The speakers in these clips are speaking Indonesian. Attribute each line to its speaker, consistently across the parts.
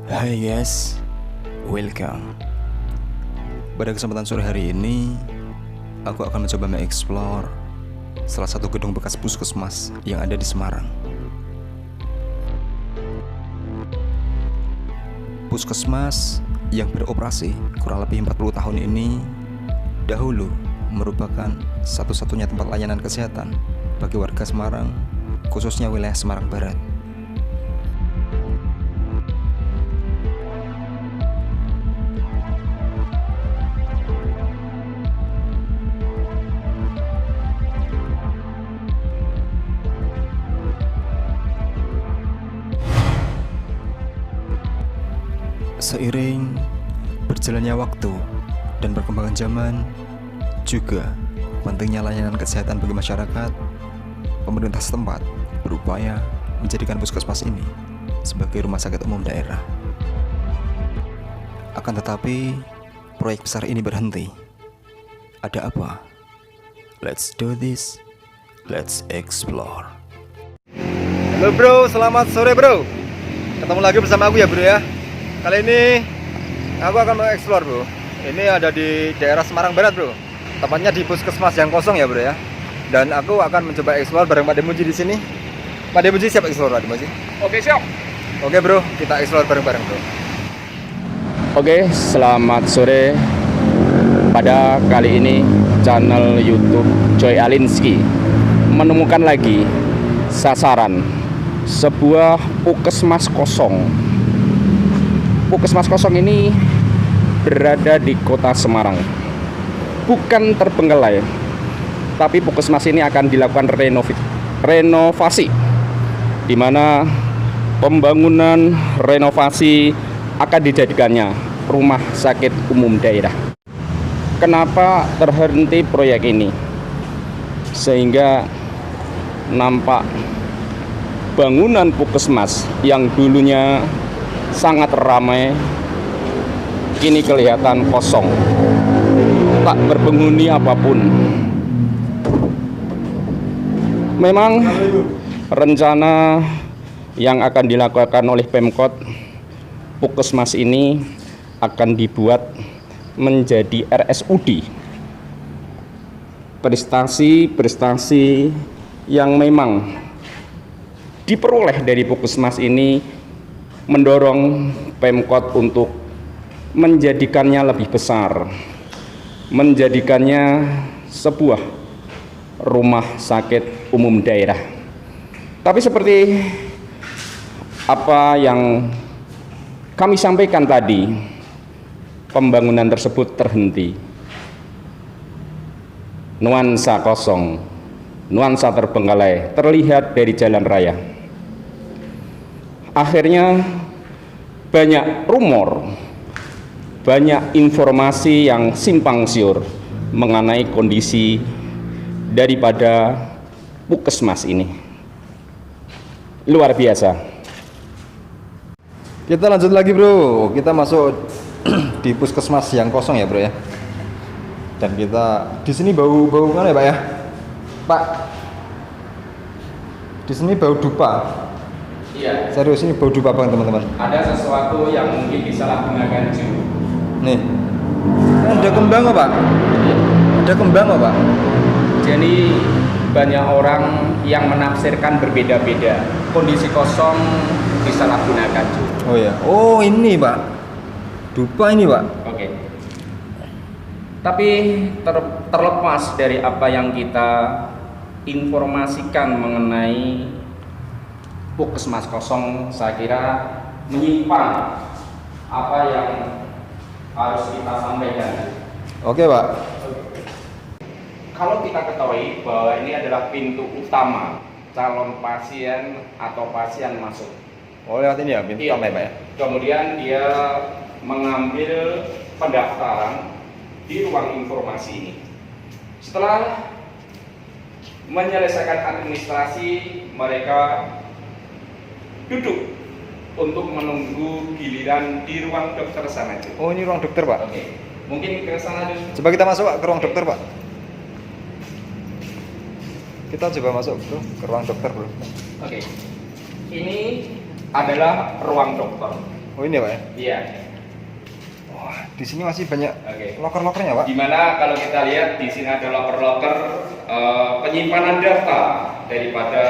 Speaker 1: Hai guys, welcome. Pada kesempatan sore hari ini, aku akan mencoba mengeksplor salah satu gedung bekas puskesmas yang ada di Semarang. Puskesmas yang beroperasi kurang lebih 40 tahun ini dahulu merupakan satu-satunya tempat layanan kesehatan bagi warga Semarang, khususnya wilayah Semarang Barat. Seiring berjalannya waktu dan perkembangan zaman, juga pentingnya layanan kesehatan bagi masyarakat, pemerintah setempat berupaya menjadikan puskesmas ini sebagai rumah sakit umum daerah. Akan tetapi, proyek besar ini berhenti. Ada apa? Let's do this. Let's explore.
Speaker 2: Halo bro, selamat sore bro. Ketemu lagi bersama aku ya bro ya. Kali ini aku akan mengeksplor bro. Ini ada di daerah Semarang Barat bro. Tepatnya di puskesmas yang kosong ya bro ya. Dan aku akan mencoba eksplor bareng Pak Demuji di sini. Pak Demuji siap eksplor Pak Demuji?
Speaker 3: Oke, siap.
Speaker 2: Oke bro, kita eksplor bareng-bareng bro.
Speaker 3: Oke, selamat sore. Pada kali ini channel YouTube Joy Alinsky menemukan lagi sasaran sebuah puskesmas kosong. Puskesmas kosong ini berada di kota Semarang. Bukan terbengkalai, tapi puskesmas ini akan dilakukan renovasi, di mana pembangunan renovasi akan dijadikannya rumah sakit umum daerah. Kenapa terhenti proyek ini? Sehingga nampak bangunan puskesmas yang dulunya sangat ramai kini kelihatan kosong, tak berpenghuni apapun. Memang rencana yang akan dilakukan oleh Pemkot, puskesmas ini akan dibuat menjadi RSUD. Prestasi yang memang diperoleh dari puskesmas ini mendorong Pemkot untuk menjadikannya lebih besar, menjadikannya sebuah rumah sakit umum daerah. Tapi seperti apa yang kami sampaikan tadi, pembangunan tersebut terhenti. Nuansa kosong, nuansa terbengkalai terlihat dari jalan raya. Akhirnya banyak rumor, banyak informasi yang simpang siur mengenai kondisi daripada puskesmas ini. Luar biasa.
Speaker 2: Kita lanjut lagi bro. Kita masuk di puskesmas yang kosong ya bro ya. Dan kita di sini bau mana ya Pak ya? Pak, di sini bau dupa.
Speaker 3: Iya.
Speaker 2: Serius ini bau dupa banget teman-teman.
Speaker 3: Ada sesuatu yang mungkin disalahgunakan juga.
Speaker 2: Nih, ada kembang nggak Pak? Ada kembang nggak Pak?
Speaker 3: Jadi banyak orang yang menafsirkan berbeda-beda. Kondisi kosong disalahgunakan juga.
Speaker 2: Oh ya, oh ini Pak, dupa ini Pak.
Speaker 3: Oke. Tapi terlepas dari apa yang kita informasikan mengenai puskesmas kosong, saya kira menyimpan apa yang harus kita sampaikan.
Speaker 2: Oke Pak.
Speaker 3: Kalau kita ketahui bahwa ini adalah pintu utama calon pasien atau pasien masuk.
Speaker 2: Oh lewat ini ya, pintu utama ya Pak ya.
Speaker 3: Kemudian dia mengambil pendaftaran di ruang informasi ini. Setelah menyelesaikan administrasi, mereka duduk untuk menunggu giliran di ruang dokter sana.
Speaker 2: Oh ini ruang dokter Pak.
Speaker 3: Oke, mungkin ke sana dulu.
Speaker 2: Coba kita masuk Pak, ke ruang dokter Pak. Kita coba masuk bro, ke ruang dokter bro.
Speaker 3: Oke, ini adalah ruang dokter.
Speaker 2: Oh ini ya Pak ya?
Speaker 3: Iya.
Speaker 2: Wah, di sini masih banyak
Speaker 3: Oke.
Speaker 2: loker-lokernya Pak.
Speaker 3: Dimana kalau kita lihat di sini ada loker-loker penyimpanan data daripada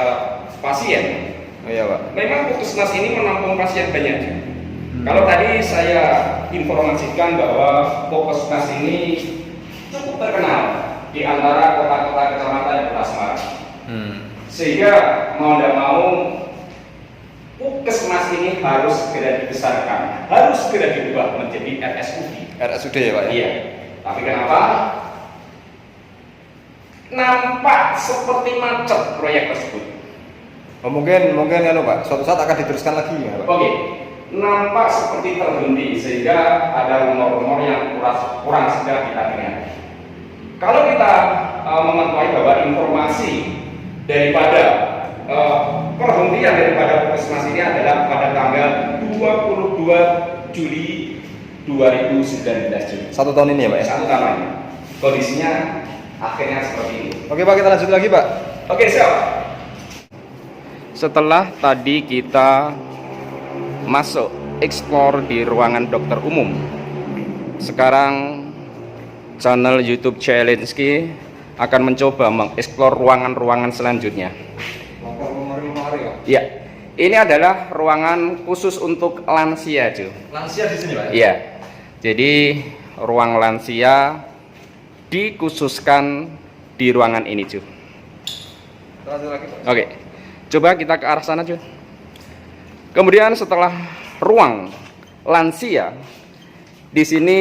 Speaker 3: pasien.
Speaker 2: Oh iya Pak.
Speaker 3: Memang Puskesmas ini menampung pasien banyak. Kalau tadi saya informasikan bahwa Puskesmas ini cukup terkenal di antara kota-kota kecamatan di Kota Semarang. Sehingga mau tidak mau Puskesmas ini harus segera dibesarkan, harus segera diubah menjadi RSUD.
Speaker 2: RSUD ya Pak ya?
Speaker 3: Iya. Tapi kenapa? Nampak seperti macet proyek tersebut.
Speaker 2: Oh, mungkin Pak, suatu saat akan diteruskan lagi ya Pak.
Speaker 3: Oke, nampak seperti terhenti sehingga ada rumor-rumor yang kurang sedang kita dengar. Kalau kita mengetahui bahwa informasi daripada perhentian daripada Puskesmas ini adalah pada tanggal 22 Juli 2019.
Speaker 2: 1 tahun ini ya Pak ya?
Speaker 3: 1 tahun ini. Kondisinya akhirnya seperti ini.
Speaker 2: Oke Pak, kita lanjut lagi Pak.
Speaker 3: Oke, siap. Setelah tadi kita masuk explore di ruangan dokter umum, sekarang channel YouTube Challenge akan mencoba mengeksplor ruangan-ruangan selanjutnya. Ya, ini adalah ruangan khusus untuk lansia, Ju.
Speaker 2: Lansia di sini Pak?
Speaker 3: Iya. Jadi ruang lansia dikhususkan di ruangan ini, Ju.
Speaker 2: Lanjut lagi Pak.
Speaker 3: Oke. Coba kita ke arah sana, Ju. Kemudian setelah ruang lansia, di sini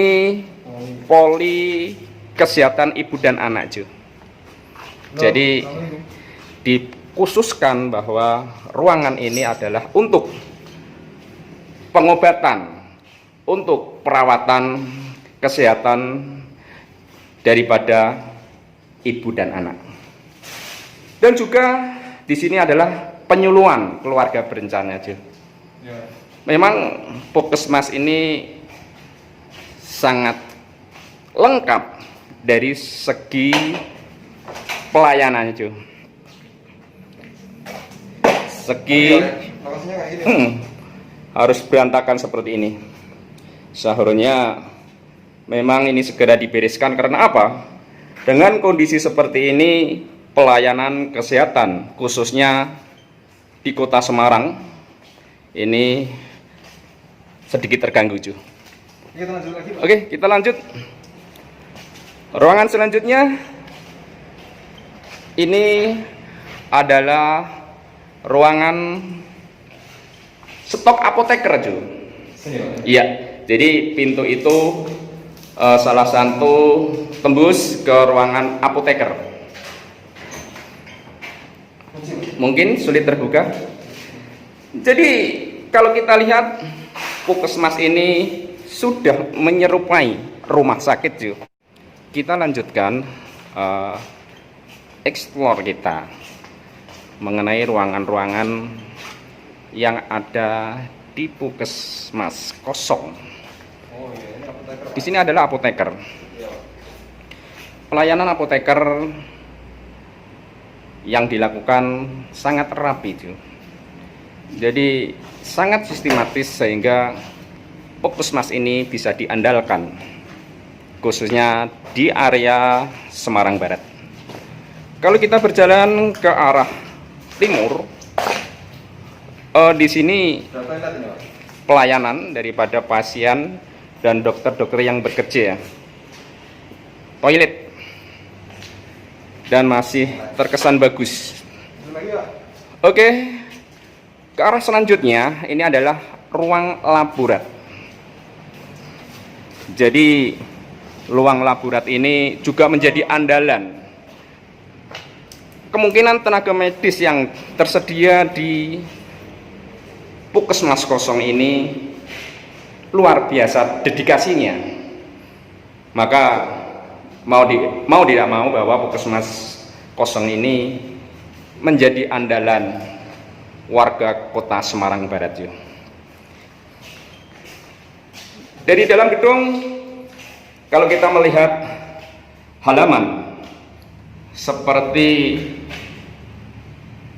Speaker 3: poli kesehatan ibu dan anak, Ju. Jadi dikhususkan bahwa ruangan ini adalah untuk pengobatan, untuk perawatan kesehatan daripada ibu dan anak. Dan juga di sini adalah penyuluhan keluarga berencana, Ju. Memang Puskesmas ini sangat lengkap dari segi pelayanannya, Ju. Segi harus berantakan seperti ini. Seharusnya memang ini segera dibereskan. Karena apa? Dengan kondisi seperti ini, pelayanan kesehatan khususnya di Kota Semarang ini sedikit terganggu, Ju.
Speaker 2: Kita lanjut lagi Pak.
Speaker 3: Oke, kita lanjut. Ruangan selanjutnya ini adalah ruangan stok apoteker, Ju.
Speaker 2: Sini Pak.
Speaker 3: Iya, jadi pintu itu salah satu tembus ke ruangan apoteker. Mungkin sulit terbuka. Jadi kalau kita lihat Puskesmas ini sudah menyerupai rumah sakit, Ju. Kita lanjutkan explore kita mengenai ruangan-ruangan yang ada di Puskesmas kosong.
Speaker 2: Oh iya, ini apoteker.
Speaker 3: Di sini adalah apoteker. Pelayanan apoteker yang dilakukan sangat rapi, Ju. Jadi sangat sistematis sehingga Puskesmas ini bisa diandalkan, khususnya di area Semarang Barat. Kalau kita berjalan ke arah timur, di sini pelayanan daripada pasien dan dokter-dokter yang bekerja, toilet, dan masih terkesan bagus. Oke, ke arah selanjutnya ini adalah ruang laborat. Jadi ruang laborat ini juga menjadi andalan. Kemungkinan tenaga medis yang tersedia di Puskesmas kosong ini luar biasa dedikasinya. Maka mau tidak mau bahwa Puskesmas kosong ini menjadi andalan warga Kota Semarang Barat, Ju. Dari dalam gedung, kalau kita melihat halaman seperti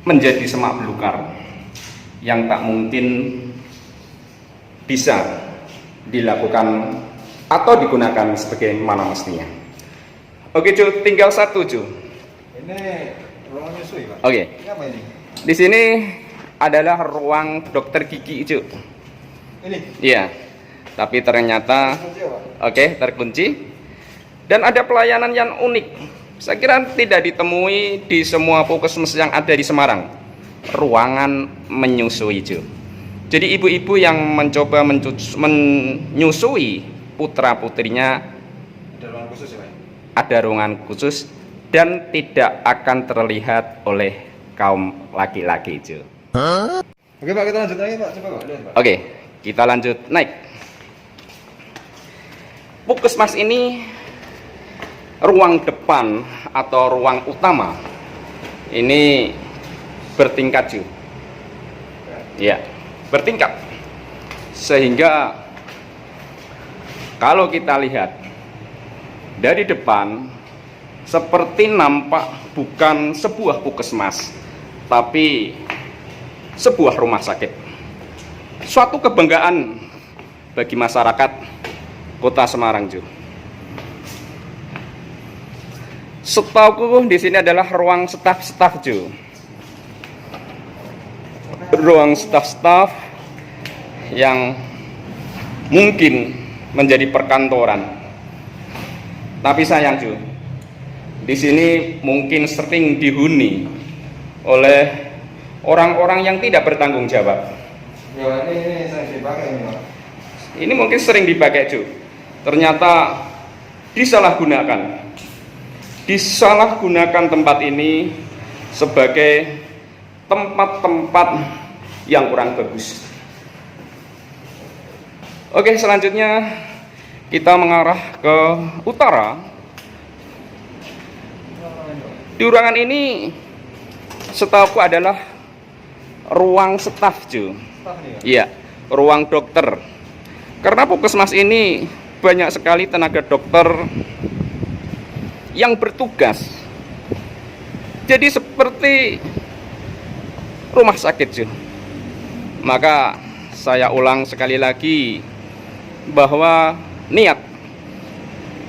Speaker 3: menjadi semak belukar yang tak mungkin bisa dilakukan atau digunakan sebagaimana mestinya. Oke Ju, tinggal satu Ju.
Speaker 2: Ini ruang nyusui Pak.
Speaker 3: Oke,
Speaker 2: Ini apa ini?
Speaker 3: di sini adalah ruang dokter gigi Ju.
Speaker 2: Ini.
Speaker 3: Iya, tapi ternyata
Speaker 2: Kunci ya, Pak?
Speaker 3: oke, terkunci. Dan ada pelayanan yang unik. Saya kira tidak ditemui di semua puskesmas yang ada di Semarang. Ruangan menyusui Ju. Jadi ibu-ibu yang mencoba menyusui putra-putrinya
Speaker 2: Ada ruang khusus ya Pak?
Speaker 3: ada ruangan khusus dan tidak akan terlihat oleh kaum laki-laki Ju.
Speaker 2: Oke Pak, kita lanjut lagi Pak. Coba Pak, lihat Pak.
Speaker 3: Oke, kita lanjut naik. Puskesmas ini ruang depan atau ruang utama ini bertingkat Ju. Ya, bertingkat. Sehingga kalau kita lihat dari depan seperti nampak bukan sebuah puskesmas, tapi sebuah rumah sakit. Suatu kebanggaan bagi masyarakat Kota Semarang Ju. Setauku di sini adalah ruang staf-staf Ju. Ruang staf-staf yang mungkin menjadi perkantoran. Tapi sayang Ju, di sini mungkin sering dihuni oleh orang-orang yang tidak bertanggung jawab.
Speaker 2: Ya, ini saya dipakai ini Pak.
Speaker 3: Ini mungkin sering dipakai Ju. Ternyata disalahgunakan. Disalahgunakan tempat ini sebagai tempat-tempat yang kurang bagus. Oke, selanjutnya kita mengarah ke utara. Di ruangan ini setahuku adalah ruang staf Ju.
Speaker 2: Staf nih Pak.
Speaker 3: Iya, ruang dokter. Karena puskesmas ini banyak sekali tenaga dokter yang bertugas. Jadi seperti rumah sakit Ju. Maka saya ulang sekali lagi bahwa niat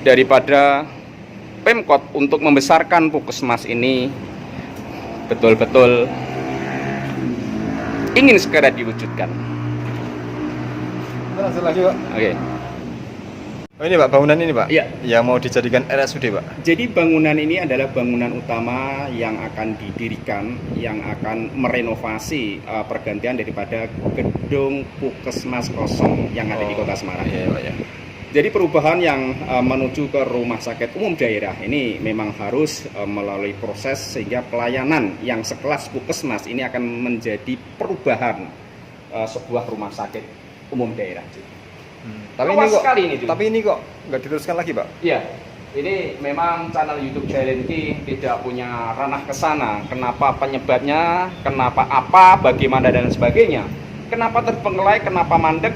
Speaker 3: daripada Pemkot untuk membesarkan puskesmas ini betul-betul ingin segera diwujudkan.
Speaker 2: Kita lanjut lagi Pak.
Speaker 3: Oke.
Speaker 2: Oh ini Pak, bangunan ini Pak?
Speaker 3: Iya.
Speaker 2: Yang mau dijadikan RSUD Pak?
Speaker 3: Jadi bangunan ini adalah bangunan utama yang akan didirikan, yang akan merenovasi pergantian daripada gedung puskesmas kosong yang ada di Kota Semarang.
Speaker 2: Iya Pak ya.
Speaker 3: Jadi perubahan yang menuju ke rumah sakit umum daerah ini memang harus melalui proses sehingga pelayanan yang sekelas puskesmas ini akan menjadi perubahan sebuah rumah sakit umum daerah.
Speaker 2: Tapi
Speaker 3: Luas
Speaker 2: ini kok,
Speaker 3: sekali ini, Ju.
Speaker 2: tapi ini kok nggak diteruskan lagi Pak?
Speaker 3: Iya, ini memang channel YouTube Jailenti tidak punya ranah ke sana. Kenapa penyebabnya, kenapa apa, bagaimana dan sebagainya. Kenapa terbengkelai, kenapa mandek?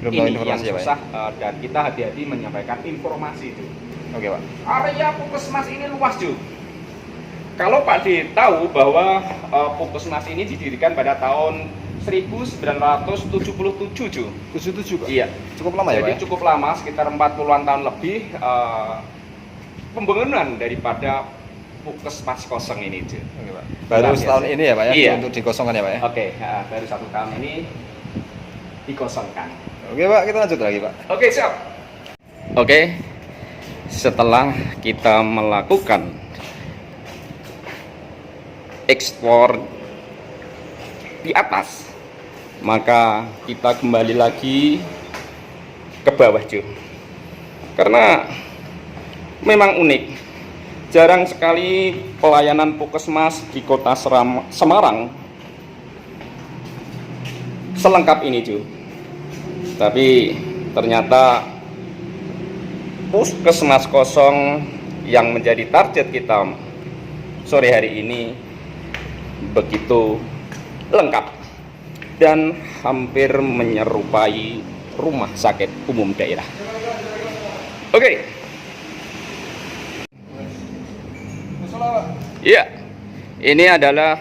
Speaker 2: Belum tahu
Speaker 3: Ini yang
Speaker 2: informasi ya Pak?
Speaker 3: susah dan kita hati-hati menyampaikan informasi itu.
Speaker 2: Oke Pak.
Speaker 3: Area puskesmas ini luas Ju. Kalau Pak D tahu bahwa puskesmas ini didirikan pada tahun 1977 Ju.
Speaker 2: 77 Pak?
Speaker 3: Iya.
Speaker 2: Cukup lama ya Pak?
Speaker 3: Jadi
Speaker 2: Ya?
Speaker 3: cukup lama, sekitar 40-an tahun lebih pembangunan daripada puskesmas kosong ini Ju.
Speaker 2: Oke Pak. Baru
Speaker 3: Luar
Speaker 2: setahun
Speaker 3: biasa.
Speaker 2: ini ya Pak ya?
Speaker 3: Iya.
Speaker 2: Untuk dikosongkan ya Pak ya?
Speaker 3: Oke, baru 1 tahun ini dikosongkan.
Speaker 2: Oke Pak, kita lanjut lagi Pak.
Speaker 3: Oke, siap. Oke, setelah kita melakukan ekspor di atas, maka kita kembali lagi ke bawah Ju. Karena memang unik, jarang sekali pelayanan puskesmas di Kota Semarang selengkap ini Ju. Tapi ternyata puskesmas kosong yang menjadi target kita sore hari ini begitu lengkap dan hampir menyerupai rumah sakit umum daerah. Oke. Iya. Ini adalah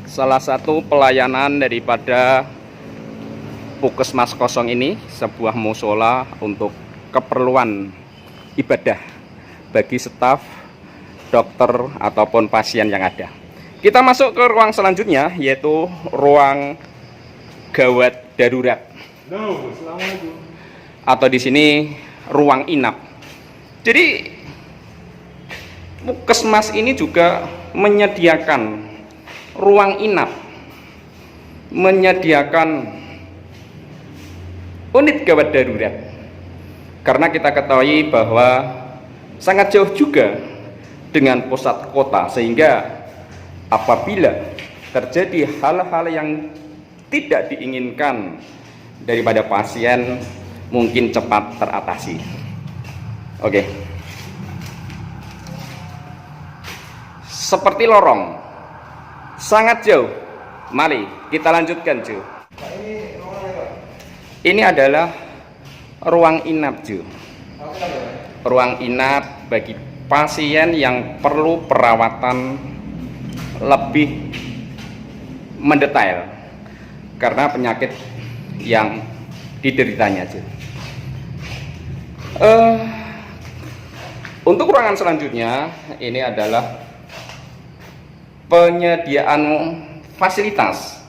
Speaker 3: salah satu pelayanan daripada Puskesmas kosong ini sebuah musola untuk keperluan ibadah bagi staf, dokter ataupun pasien yang ada. Kita masuk ke ruang selanjutnya, yaitu ruang gawat darurat. Atau di sini ruang inap. Jadi puskesmas ini juga menyediakan ruang inap, menyediakan unit gawat darurat, karena kita ketahui bahwa sangat jauh juga dengan pusat kota, sehingga apabila terjadi hal-hal yang tidak diinginkan daripada pasien mungkin cepat teratasi. Oke. Seperti lorong, sangat jauh. Mari kita lanjutkan, Ju. Ini adalah ruang inap, Ju. Ruang inap bagi pasien yang perlu perawatan lebih mendetail karena penyakit yang dideritanya, Ju. Untuk ruangan selanjutnya, ini adalah penyediaan fasilitas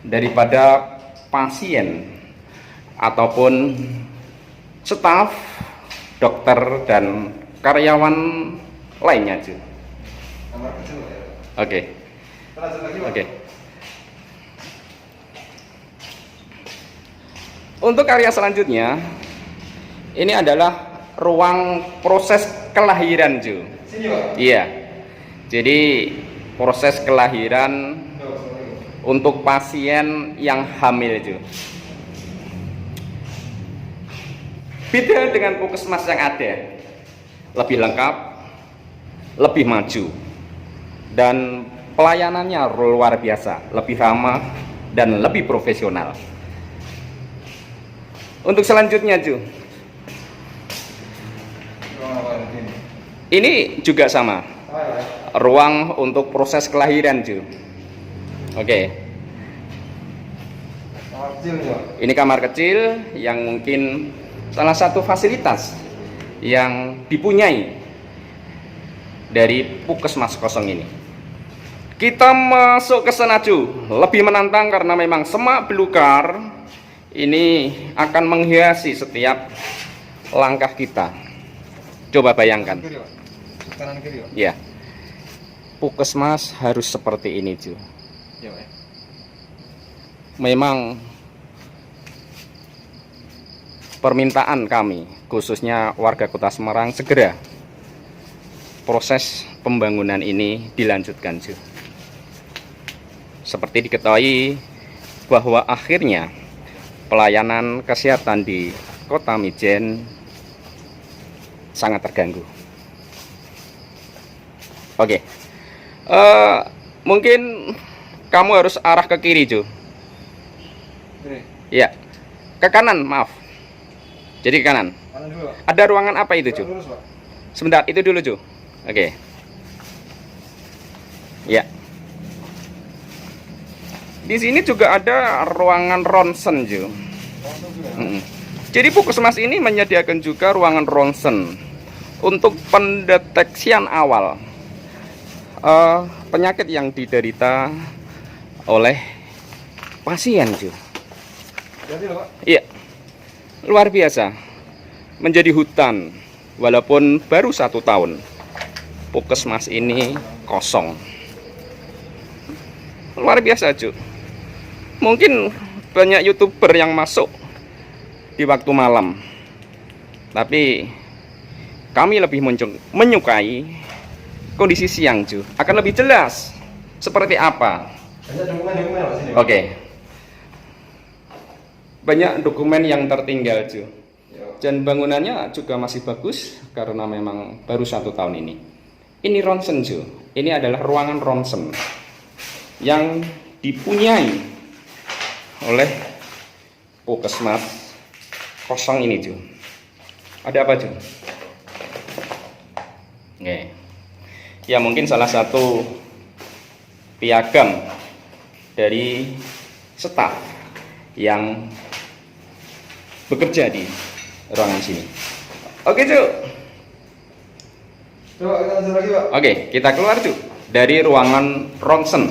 Speaker 3: daripada pasien ataupun staf, dokter dan karyawan lainnya, Ju. Oke. Oke. Untuk area selanjutnya, ini adalah ruang proses kelahiran, Ju. Iya. Jadi proses kelahiran untuk pasien yang hamil, Ju. Beda dengan puskesmas yang ada, lebih lengkap, lebih maju, dan pelayanannya luar biasa, lebih ramah dan lebih profesional. Untuk selanjutnya, Ju, ini juga sama, ruang untuk proses kelahiran, Ju. Oke. Ini kamar kecil yang mungkin salah satu fasilitas yang dipunyai dari puskesmas kosong ini. Kita masuk ke sana, Ju. Lebih menantang karena memang semak belukar ini akan menghiasi setiap langkah kita. Coba bayangkan. Ya. Puskesmas harus seperti ini, Ju. Memang permintaan kami, khususnya warga Kota Semarang, segera proses pembangunan ini dilanjutkan, Ju. Seperti diketahui bahwa akhirnya pelayanan kesehatan di Kota Mijen sangat terganggu. Oke. Mungkin kamu harus arah ke kiri, Ju. Ya, ke kanan, maaf. Jadi ke kanan. Ada ruangan apa itu, Ju? Sebentar, itu dulu, Ju. Oke. Ya. Di sini juga ada ruangan ronsen, Ju. Jadi puskesmas ini menyediakan juga ruangan ronsen untuk pendeteksian awal penyakit yang diderita oleh pasien, Ju. Iya, luar biasa. Menjadi hutan, walaupun baru 1 tahun, puskesmas ini kosong. Luar biasa, Ju. Mungkin banyak YouTuber yang masuk di waktu malam, tapi kami lebih menyukai kondisi siang, Ju. Akan lebih jelas seperti apa. Oke. Banyak dokumen yang tertinggal, Ju. Dan bangunannya juga masih bagus karena memang baru 1 tahun ini. Ini ronsen, Ju. Ini adalah ruangan ronsen yang dipunyai oleh puskesmas kosong ini, Ju. Ada apa, Ju? Oke. Ya, mungkin salah satu piagam dari staf yang bekerja di ruangan sini. Oke, Cuk.
Speaker 2: Coba kita lanjut lagi, Pak.
Speaker 3: Oke, kita keluar, Cuk, dari ruangan ronsen.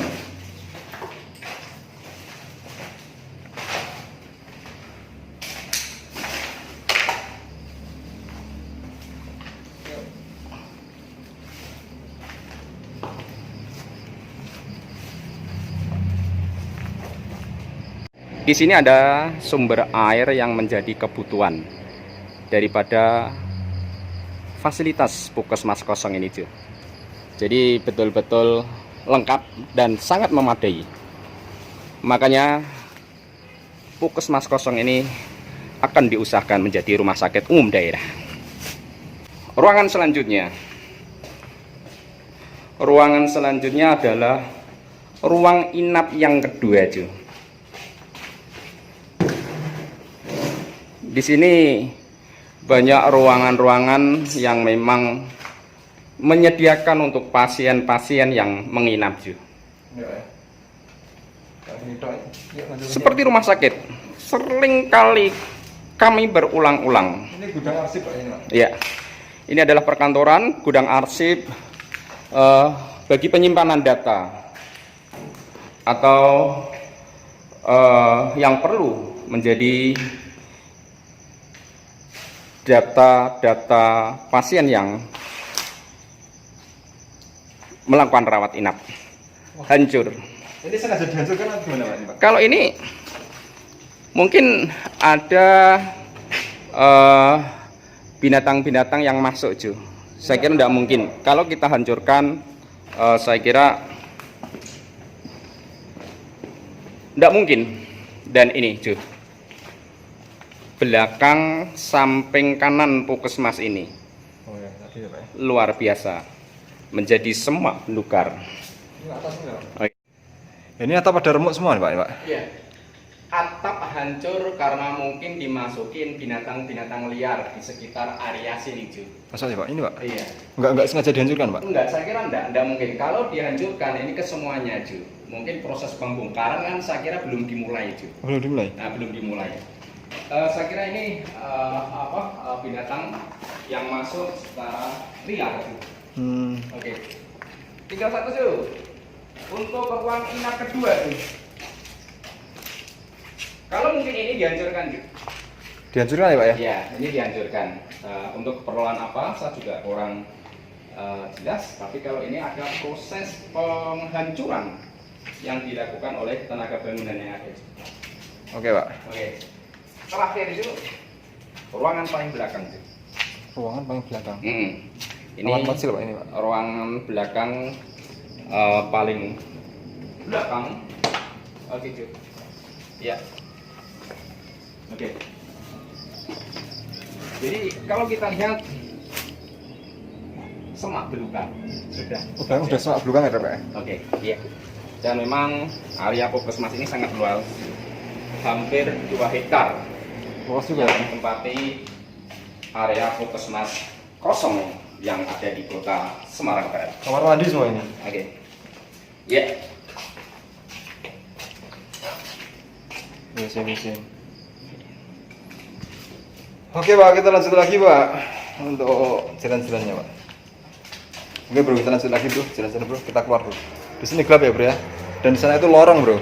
Speaker 3: Di sini ada sumber air yang menjadi kebutuhan daripada fasilitas Puskesmas kosong ini, Cuk. Jadi betul-betul lengkap dan sangat memadai. Makanya Puskesmas kosong ini akan diusahakan menjadi rumah sakit umum daerah. Ruangan selanjutnya adalah ruang inap yang kedua, Cuk. Di sini banyak ruangan-ruangan yang memang menyediakan untuk pasien-pasien yang menginap, Ju. Seperti rumah sakit, seringkali kami berulang-ulang.
Speaker 2: Ini gudang arsip, Pak, ini, Pak.
Speaker 3: Ya, ini adalah perkantoran, gudang arsip bagi penyimpanan data atau yang perlu menjadi data-data pasien yang melakukan rawat inap. Hancur.
Speaker 2: Ini sengaja dihancurkan atau gimana, Pak, ini, Pak?
Speaker 3: Kalau ini mungkin ada binatang-binatang yang masuk, Ju. Saya kira tidak mungkin. Kalau kita hancurkan, saya kira tidak mungkin. Dan ini, Ju, belakang samping kanan Puskesmas ini
Speaker 2: Oh ya, tadi ya, Pak.
Speaker 3: luar biasa, menjadi semak belukar.
Speaker 2: Ini atasnya, Pak.
Speaker 3: Oke.
Speaker 2: Ini atap ada remuk semua nih, Pak, ini, Pak.
Speaker 3: Iya. Atap hancur karena mungkin dimasukin binatang-binatang liar di sekitar area sini, Ju.
Speaker 2: Masa sih, Pak? Ini, Pak?
Speaker 3: Iya.
Speaker 2: Enggak sengaja dihancurkan, Pak?
Speaker 3: Enggak, saya kira enggak mungkin. Kalau dihancurkan ini ke semuanya, Ju. Mungkin proses pembongkaran kan saya kira belum dimulai, Ju.
Speaker 2: Belum dimulai.
Speaker 3: Nah, belum dimulai. Saya kira ini binatang yang masuk secara liar, Ju. Oke. Tinggal satu, Ju. Untuk ruang inap kedua, Ju. Kalau mungkin ini dihancurkan, Ju.
Speaker 2: Dihancurkan ya, Pak, ya?
Speaker 3: Ya, ini dihancurkan. Untuk keperluan apa saya juga kurang jelas. Tapi kalau ini ada proses penghancuran yang dilakukan oleh tenaga bangunan yang ada.
Speaker 2: Oke, Pak.
Speaker 3: Oke. Terakhir itu ruangan paling belakang.
Speaker 2: Ruangan paling belakang.
Speaker 3: Ini
Speaker 2: Ruangan kecil, Pak, ini, Pak.
Speaker 3: ruangan belakang paling belakang. Oke, Ju. Ya. Oke. Jadi kalau kita lihat semak belukar sudah.
Speaker 2: Udah semak belakang ya, Pak?
Speaker 3: Oke, iya. Dan memang area Puskesmas ini sangat luas, hampir 2 hektar.
Speaker 2: Luas juga.
Speaker 3: Yang menempati area Puskesmas kosong yang ada di kota Semarang Barat.
Speaker 2: Kamar mandi semua ini.
Speaker 3: Oke. Ya.
Speaker 2: WC. Oke, Pak, kita lanjut lagi, Pak, untuk jalan-jalannya, Pak. Oke, Bro, kita lanjut lagi, Bro. Jalan-jalan, Bro. Kita keluar, Bro. Di sini gelap ya, Bro, ya. Dan di sana itu lorong, Bro.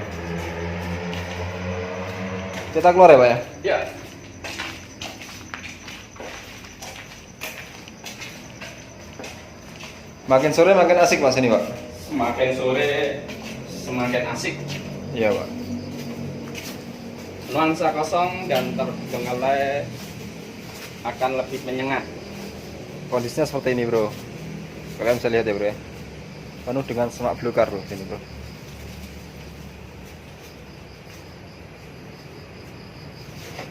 Speaker 2: Kita keluar ya, Pak, ya.
Speaker 3: Ya.
Speaker 2: Makin sore makin asik, Mas, ini, Pak.
Speaker 3: Semakin sore semakin asik.
Speaker 2: Iya, Pak.
Speaker 3: Nuansa kosong dan terbengkalai akan lebih menyengat.
Speaker 2: Kondisinya seperti ini, Bro. Kalian bisa lihat ya, Bro, ya. Penuh dengan semak belukar, Bro, sini, Bro.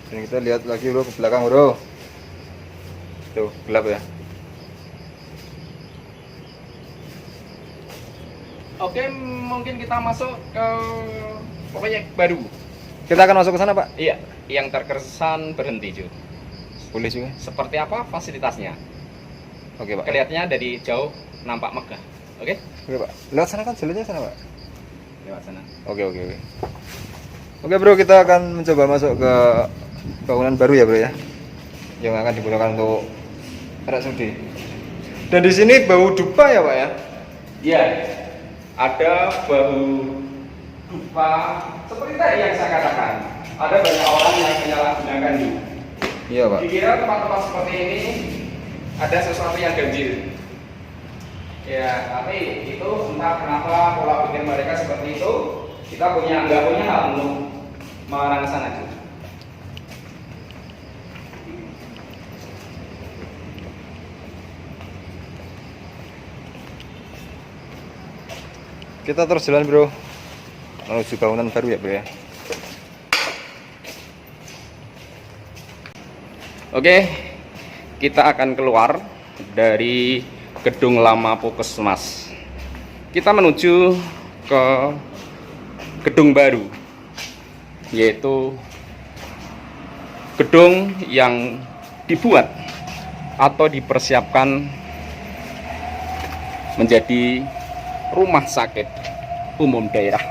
Speaker 2: Dan kita lihat lagi, Bro, ke belakang, Bro. Tuh, gelap ya.
Speaker 3: Oke, mungkin kita masuk ke proyek baru.
Speaker 2: Kita akan masuk ke sana, Pak.
Speaker 3: Iya, yang terkesan berhenti, Ju.
Speaker 2: Boleh juga.
Speaker 3: Seperti apa fasilitasnya?
Speaker 2: Oke, Pak.
Speaker 3: Kelihatannya dari jauh nampak megah. Oke?
Speaker 2: Oke, Pak. Lewat sana kan jalannya sana, Pak.
Speaker 3: Lewat sana.
Speaker 2: Oke. Oke bro, kita akan mencoba masuk ke bangunan baru ya bro ya, yang akan digunakan untuk RSUD. Dan di sini bau dupa ya pak ya?
Speaker 3: Iya, ada bahu dupa seperti tadi yang saya katakan. Ada banyak orang yang menyalahgunakan itu.
Speaker 2: Iya pak.
Speaker 3: Dikira tempat-tempat seperti ini ada sesuatu yang ganjil. Ya, tapi itu entah kenapa pola pikir mereka seperti itu. Kita nggak punya hak untuk merangsang itu.
Speaker 2: Kita terus jalan bro, menuju bangunan baru ya bro ya.
Speaker 3: Oke, kita akan keluar dari gedung lama Puskesmas. Kita menuju ke gedung baru, yaitu gedung yang dibuat atau dipersiapkan menjadi rumah sakit umum daerah.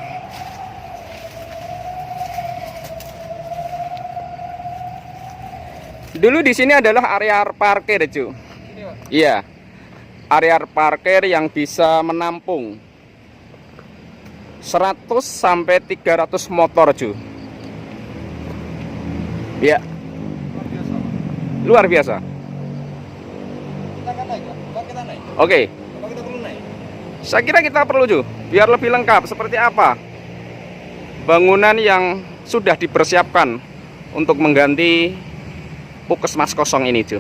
Speaker 3: Dulu di sini adalah area parkir, cu. Iya, area parkir yang bisa menampung 100 sampai 300 motor, cu. Iya. Luar biasa.
Speaker 2: Kita akan naik, Pak. Kita naik.
Speaker 3: Oke.
Speaker 2: Apa kita perlu naik?
Speaker 3: Saya kira kita perlu, cu, biar lebih lengkap seperti apa bangunan yang sudah dipersiapkan untuk mengganti Puskesmas kosong ini, cu.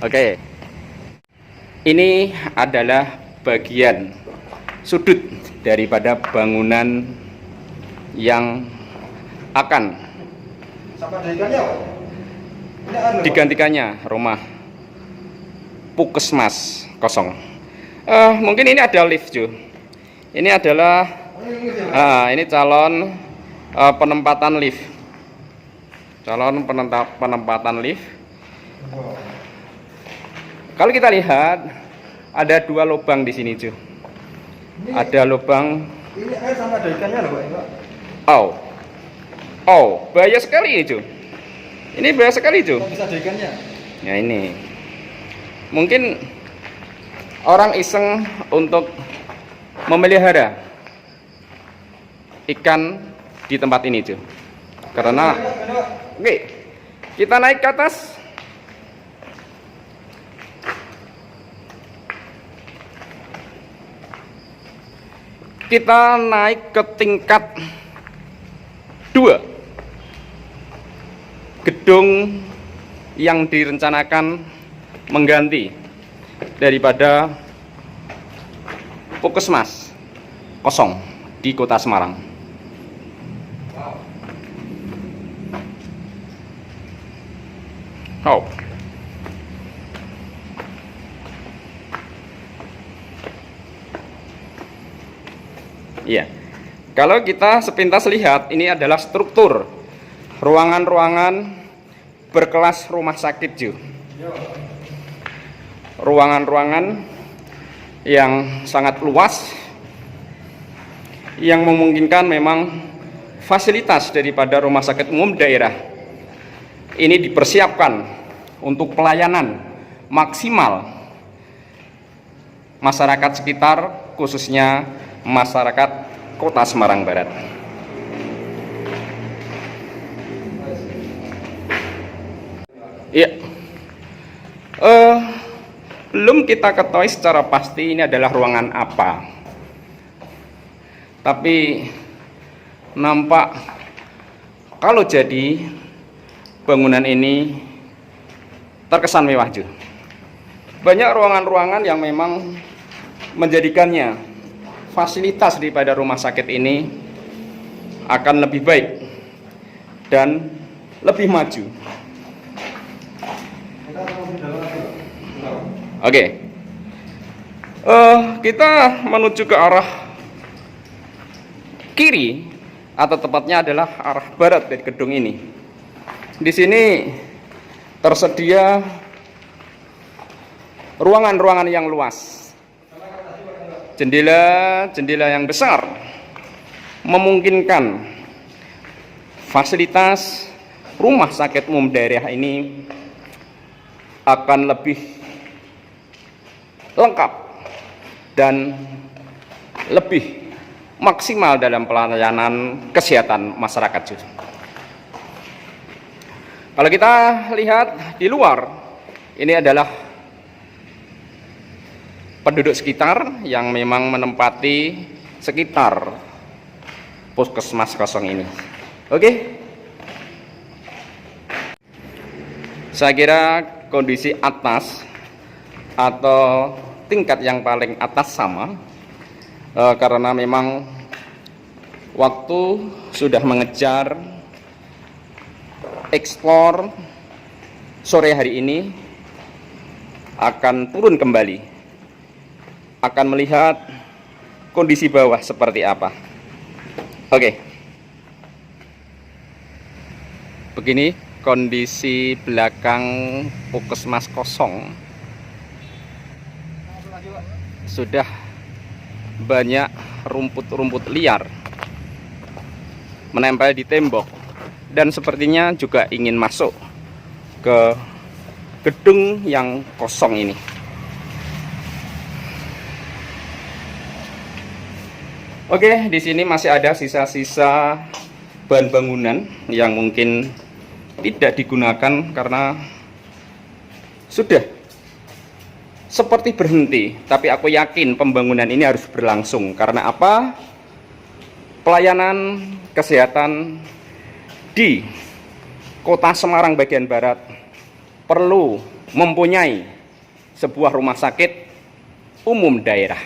Speaker 3: Oke. Ini adalah bagian sudut daripada bangunan yang akan
Speaker 2: Sampai ada ikannya, Pak? Ini ada, Pak?
Speaker 3: digantikannya rumah Puskesmas kosong. Mungkin ini ada lift, cu. Ini adalah ini calon penempatan lift. Calon penempatan lift. Kalau kita lihat ada 2 lubang di sini, cu. Ada lubang.
Speaker 2: Ini air sama ada ikannya loh, Pak.
Speaker 3: Oh, bahaya sekali ini, cu. Ini bahaya sekali, cu.
Speaker 2: Kok bisa ada ikannya?
Speaker 3: Ya ini. Mungkin orang iseng untuk memelihara ikan di tempat ini, cu. Karena oke, kita naik ke atas. Kita naik ke tingkat 2 gedung yang direncanakan mengganti daripada Puskesmas kosong di Kota Semarang. Oh. Iya. Kalau kita sepintas lihat, ini adalah struktur ruangan-ruangan berkelas rumah sakit, cu. Ruangan-ruangan yang sangat luas, yang memungkinkan memang fasilitas daripada rumah sakit umum daerah ini dipersiapkan untuk pelayanan maksimal masyarakat sekitar, khususnya masyarakat Kota Semarang Barat. Iya. Belum kita ketahui secara pasti ini adalah ruangan apa. Tapi nampak kalau jadi bangunan ini terkesan mewah, cu. Banyak ruangan-ruangan yang memang menjadikannya fasilitas daripada rumah sakit ini akan lebih baik dan lebih maju. Oke. Kita menuju ke arah kiri, atau tepatnya adalah arah barat dari gedung ini. Di sini tersedia ruangan-ruangan yang luas, jendela yang besar, memungkinkan fasilitas rumah sakit umum daerah ini akan lebih lengkap dan lebih maksimal dalam pelayanan kesehatan masyarakat. Kalau kita lihat di luar, ini adalah penduduk sekitar yang memang menempati sekitar puskesmas kosong ini. Oke. Saya kira kondisi atas atau tingkat yang paling atas sama, karena memang waktu sudah mengejar eksplor sore hari ini akan turun kembali, akan melihat kondisi bawah seperti apa. Oke. Begini kondisi belakang puskesmas kosong. Sudah banyak rumput-rumput liar menempel di tembok dan sepertinya juga ingin masuk ke gedung yang kosong ini. Oke, di sini masih ada sisa-sisa bahan bangunan yang mungkin tidak digunakan karena sudah seperti berhenti, tapi aku yakin pembangunan ini harus berlangsung. Karena apa? Pelayanan kesehatan di Kota Semarang bagian barat perlu mempunyai sebuah rumah sakit umum daerah.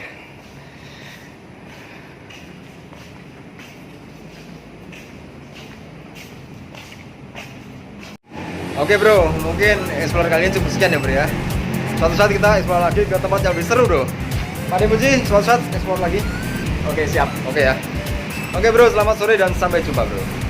Speaker 2: Oke bro, mungkin explore kali ini cukup sekian ya bro ya. Suatu saat kita explore lagi ke tempat yang lebih seru bro. Pak Demuji, suatu saat explore lagi.
Speaker 3: Oke, siap.
Speaker 2: Oke ya. Oke bro, selamat sore dan sampai jumpa bro.